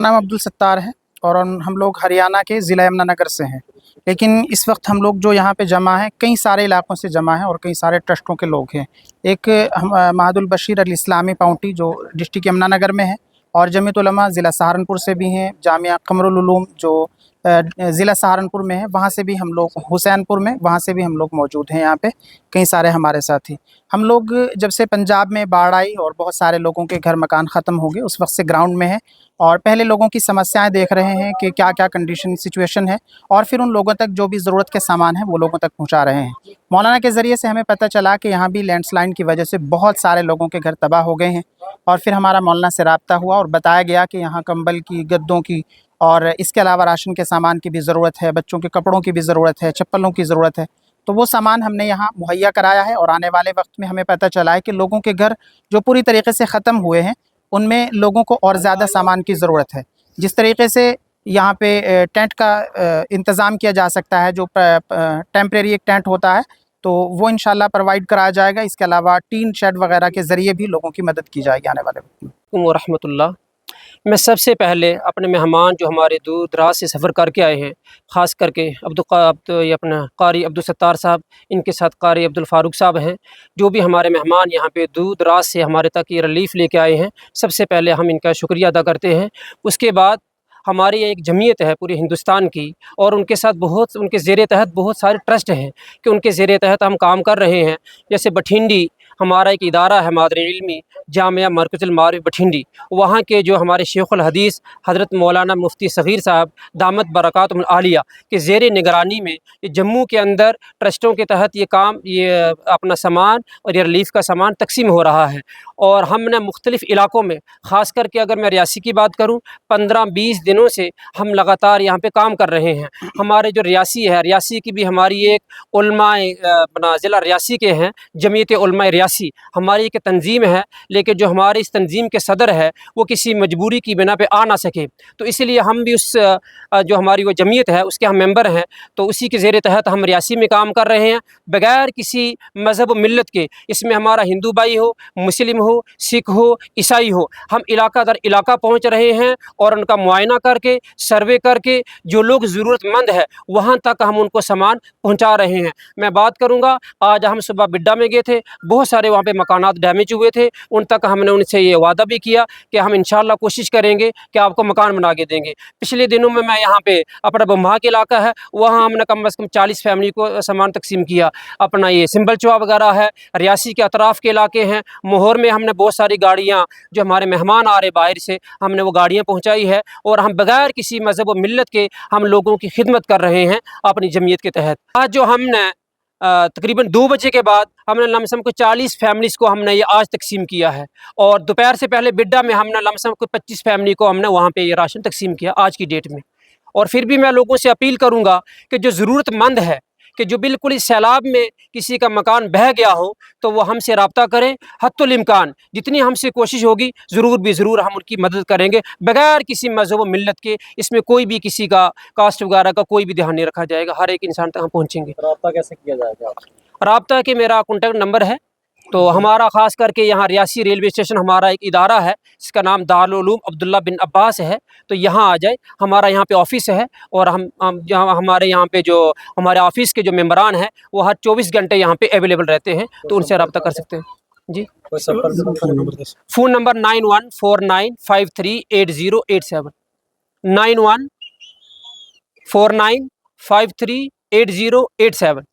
नाम अब्दुल सत्तार है और हम लोग हरियाणा के ज़िला यमुनानगर से हैं। लेकिन इस वक्त हम लोग जो यहाँ पे जमा हैं, कई सारे इलाकों से जमा हैं और कई सारे ट्रस्टों के लोग हैं। एक महादुल बशीर अल इस्लामी पाउंटी जो डिस्ट्रिक्ट यमुनानगर में है, और जमीयत उलमा ज़िला सहारनपुर से भी हैं, जामिया कमरुल उलूम जो ज़िला सहारनपुर में है वहाँ से भी हम लोग, हुसैनपुर में वहाँ से भी हम लोग मौजूद हैं। यहाँ पे कई सारे हमारे साथी, हम लोग जब से पंजाब में बाढ़ आई और बहुत सारे लोगों के घर मकान ख़त्म हो गए, उस वक्त से ग्राउंड में है और पहले लोगों की समस्याएं देख रहे हैं कि क्या क्या कंडीशन सिचुएशन है, और फिर उन लोगों तक जो भी ज़रूरत के सामान है वो लोगों तक पहुंचा रहे हैं। मौलाना के ज़रिए से हमें पता चला कि यहाँ भी लैंडस्लाइड की वजह से बहुत सारे लोगों के घर तबाह हो गए हैं, और फिर हमारा मौलाना से रब्ता हुआ और बताया गया कि यहाँ कंबल की, गद्दों की और इसके अलावा राशन के सामान की भी ज़रूरत है, बच्चों के कपड़ों की भी ज़रूरत है, चप्पलों की ज़रूरत है। तो वो सामान हमने यहाँ मुहैया कराया है, और आने वाले वक्त में हमें पता चला है कि लोगों के घर जो पूरी तरीके से ख़त्म हुए हैं उनमें लोगों को और ज़्यादा सामान की ज़रूरत है। जिस तरीके से यहाँ पे टेंट का इंतज़ाम किया जा सकता है, जो टेम्परेरी एक टेंट होता है, तो वो इंशाल्लाह प्रोवाइड कराया जाएगा। इसके अलावा टीन शेड वगैरह के ज़रिए भी लोगों की मदद की जाएगी आने वाले वक्त में। व रहमतुल्लाह। मैं सबसे पहले अपने मेहमान जो हमारे दूर दराज से सफ़र करके आए हैं, ख़ास करके ये अपना कारी अब्दुल सत्तार साहब, इनके साथ कारी अब्दुल फ़ारूक साहब हैं, जो भी हमारे मेहमान यहाँ पे दूर दराज से हमारे तक ये रिलीफ़ लेके आए हैं, सबसे पहले हम इनका शुक्रिया अदा करते हैं। उसके बाद हमारी एक जमीयत है पूरे हिंदुस्तान की, और उनके साथ उनके ज़ेरे तहत बहुत सारे ट्रस्ट हैं कि उनके ज़ेरे तहत हम काम कर रहे हैं। जैसे बठिंडी हमारा एक इदारा है, मादर इल्मी जामिया मरकज़ुल मारिफ बठिंडी, वहाँ के जो हमारे शेखुल हदीस हज़रत मौलाना मुफ्ती सग़ीर साहब दामत बरकातुहुल आलिया के ज़ेर निगरानी में ये जम्मू के अंदर ट्रस्टों के तहत ये अपना सामान और ये रिलीफ़ का सामान तकसीम हो रहा है। और हमने मुख्तलिफ़ इलाकों में, ख़ास करके अगर मैं रियासी की बात करूँ, 15-20 दिनों से हम लगातार यहाँ पे काम कर रहे हैं। हमारे जो रियासी है, रियासी की भी हमारी एक उलमाए अपना ज़िला रियासी के हैं, जमीयत उलमाए रियासी हमारी एक तंजीम है, लेकिन जो हमारी इस तंजीम के सदर है वो किसी मजबूरी की बिना पे आ ना सके, तो इसलिए हम भी उस जो हमारी वो जमीयत है उसके हम मेंबर हैं, तो उसी के ज़ेरे तहत हम रियासी में काम कर रहे हैं बग़ैर किसी मज़हब मिल्लत के। इसमें हमारा हिंदू भाई हो, मुस्लिम हो, सिख हो, ईसाई हो, हम इलाका दर इलाका पहुँच रहे हैं और उनका मुआयना करके, सर्वे करके, जो लोग ज़रूरतमंद है वहाँ तक हम उनको सामान पहुँचा रहे हैं। मैं बात करूँगा, आज हम सुबह बिड्डा में गए थे, बहुत सारे वहाँ पे मकानात डैमेज हुए थे, उन तक हमने उनसे ये वादा भी किया कि हम इंशाल्लाह कोशिश करेंगे कि आपको मकान बना के देंगे। पिछले दिनों में मैं यहाँ पे अपना बम्हा के इलाका है, वहाँ हमने कम से कम 40 फैमिली को सामान तकसीम किया। अपना ये सिंबल चौआ वगैरह है, रियासी के अतराफ़ के इलाके हैं, मोहर में हमने बहुत सारी गाड़ियाँ, जो हमारे मेहमान आ रहे बाहर से, हमने वो गाड़ियाँ पहुँचाई है, और हम बग़ैर किसी मज़हब व मिल्लत के हम लोगों की खिदमत कर रहे हैं अपनी जमीयत के तहत। आज जो हमने तकरीबन 2 बजे के बाद हमने लमसम को 40 फैमिलीज़ को हमने ये आज तकसीम किया है, और दोपहर से पहले बिड्डा में हमने लमसम को 25 फैमिली को हमने वहाँ पे ये राशन तकसीम किया आज की डेट में। और फिर भी मैं लोगों से अपील करूँगा कि जो ज़रूरतमंद है, कि जो बिल्कुल इस सैलाब में किसी का मकान बह गया हो, तो वो हमसे रब्ता करें। हत्तुल इम्कान जितनी हमसे कोशिश होगी ज़रूर हम उनकी मदद करेंगे बग़ैर किसी मज़हब व मिल्लत के। इसमें कोई भी किसी का कास्ट वगैरह का कोई भी ध्यान नहीं रखा जाएगा, हर एक इंसान तक हम पहुँचेंगे। रब्ता कैसे किया जाएगा? रब्ता के मेरा कॉन्टैक्ट नंबर है, तो हमारा ख़ास करके यहाँ रियासी रेलवे स्टेशन हमारा एक इदारा है, इसका नाम दारुल उलूम अब्दुल्ला बिन अब्बास है, तो यहाँ आ जाए। हमारा यहाँ पे ऑफ़िस है, और हम हमारे यहाँ पे जो हमारे ऑफ़िस के जो मेंबरान हैं वो हर 24 घंटे यहाँ पे अवेलेबल रहते हैं, तो उनसे रब्ता कर सकते हैं जी। Phone number 9149538087 9149538087।